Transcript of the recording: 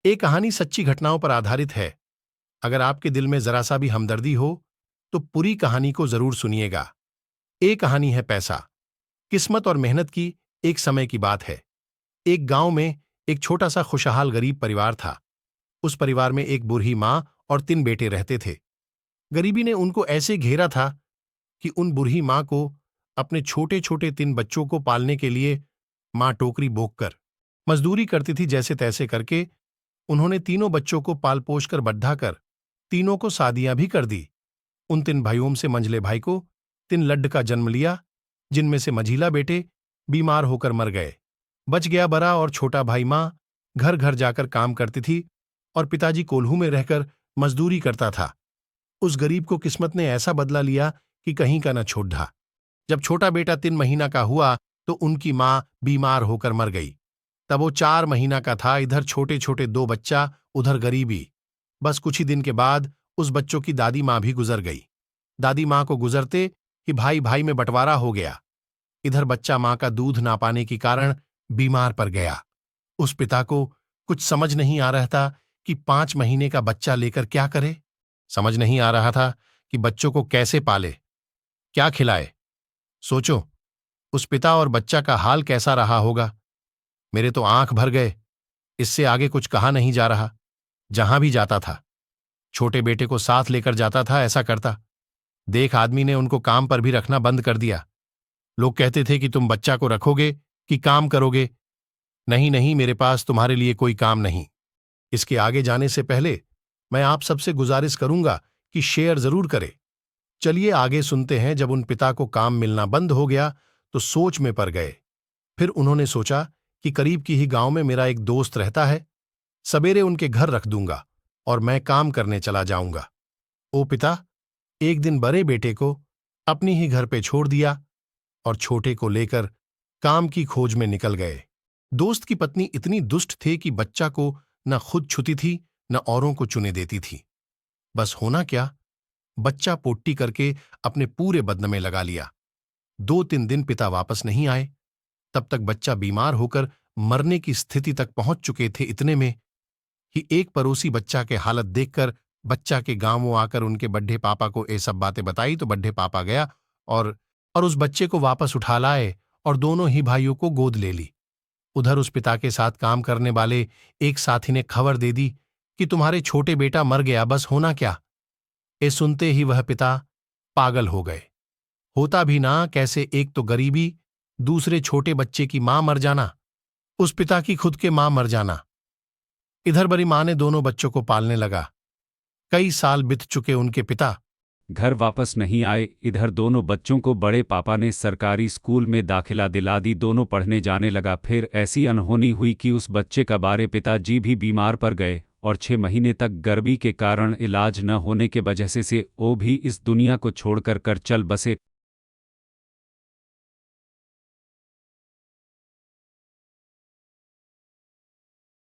ये कहानी सच्ची घटनाओं पर आधारित है। अगर आपके दिल में जरा सा भी हमदर्दी हो तो पूरी कहानी को जरूर सुनिएगा। ये कहानी है पैसा, किस्मत और मेहनत की। एक समय की बात है। एक गांव में एक छोटा सा खुशहाल गरीब परिवार था। उस परिवार में एक बूढ़ी माँ और 3 बेटे रहते थे। गरीबी ने उनको ऐसे घेरा था कि उन बूढ़ी माँ को अपने छोटे छोटे 3 बच्चों को पालने के लिए माँ टोकरी बोक कर मजदूरी करती थी। जैसे तैसे करके उन्होंने तीनों बच्चों को पाल पोष कर बड्ढा कर तीनों को शादियां भी कर दी। उन 3 भाइयों से मंझले भाई को 3 लड्ड का जन्म लिया, जिनमें से मझिला बेटे बीमार होकर मर गए। बच गया बड़ा और छोटा भाई। माँ घर घर जाकर काम करती थी और पिताजी कोल्हू में रहकर मजदूरी करता था। उस गरीब को किस्मत ने ऐसा बदला लिया कि कहीं का न छोड़ ढा। जब छोटा बेटा 3 महीना का हुआ तो उनकी माँ बीमार होकर मर गई। तब वो 4 महीना का था। इधर छोटे छोटे 2 बच्चा, उधर गरीबी। बस कुछ ही दिन के बाद उस बच्चों की दादी माँ भी गुजर गई। दादी माँ को गुजरते ही भाई भाई में बंटवारा हो गया। इधर बच्चा माँ का दूध ना पाने के कारण बीमार पड़ गया। उस पिता को कुछ समझ नहीं आ रहा था कि 5 महीने का बच्चा लेकर क्या करे। समझ नहीं आ रहा था कि बच्चों को कैसे पाले, क्या खिलाए। सोचो, उस पिता और बच्चा का हाल कैसा रहा होगा। मेरे तो आंख भर गए। इससे आगे कुछ कहा नहीं जा रहा। जहां भी जाता था छोटे बेटे को साथ लेकर जाता था। ऐसा करता देख आदमी ने उनको काम पर भी रखना बंद कर दिया। लोग कहते थे कि तुम बच्चा को रखोगे कि काम करोगे। नहीं नहीं, मेरे पास तुम्हारे लिए कोई काम नहीं। इसके आगे जाने से पहले मैं आप सबसे गुजारिश करूंगा कि शेयर जरूर करें। चलिए आगे सुनते हैं। जब उन पिता को काम मिलना बंद हो गया तो सोच में पड़ गए। फिर उन्होंने सोचा कि करीब की ही गांव में मेरा एक दोस्त रहता है। सवेरे उनके घर रख दूंगा और मैं काम करने चला जाऊंगा। ओ पिता एक दिन बड़े बेटे को अपनी ही घर पे छोड़ दिया और छोटे को लेकर काम की खोज में निकल गए। दोस्त की पत्नी इतनी दुष्ट थे कि बच्चा को न खुद छूती थी न औरों को चुने देती थी। बस होना क्या, बच्चा पोट्टी करके अपने पूरे बदन में लगा लिया। 2-3 दिन पिता वापस नहीं आए। तब तक बच्चा बीमार होकर मरने की स्थिति तक पहुंच चुके थे। इतने में ही एक पड़ोसी बच्चा के हालत देखकर बच्चा के गांवों आकर उनके बड्ढे पापा को ये सब बातें बताई। तो बड्ढे पापा गया और उस बच्चे को वापस उठा लाए और दोनों ही भाइयों को गोद ले ली। उधर उस पिता के साथ काम करने वाले एक साथी ने खबर दे दी कि तुम्हारे छोटे बेटा मर गया। बस होना क्या। ये सुनते ही वह पिता पागल हो गए। होता भी ना कैसे, एक तो गरीबी, दूसरे छोटे बच्चे की मां मर जाना, उस पिता की खुद के मां मर जाना। इधर बड़ी मां ने दोनों बच्चों को पालने लगा। कई साल बीत चुके, उनके पिता घर वापस नहीं आए। इधर दोनों बच्चों को बड़े पापा ने सरकारी स्कूल में दाखिला दिला दी। दोनों पढ़ने जाने लगा। फिर ऐसी अनहोनी हुई कि उस बच्चे का बारे पिताजी भी बीमार पड़ गए और 6 महीने तक गर्मी के कारण इलाज न होने के वजह से वो भी इस दुनिया को छोड़कर चल बसे।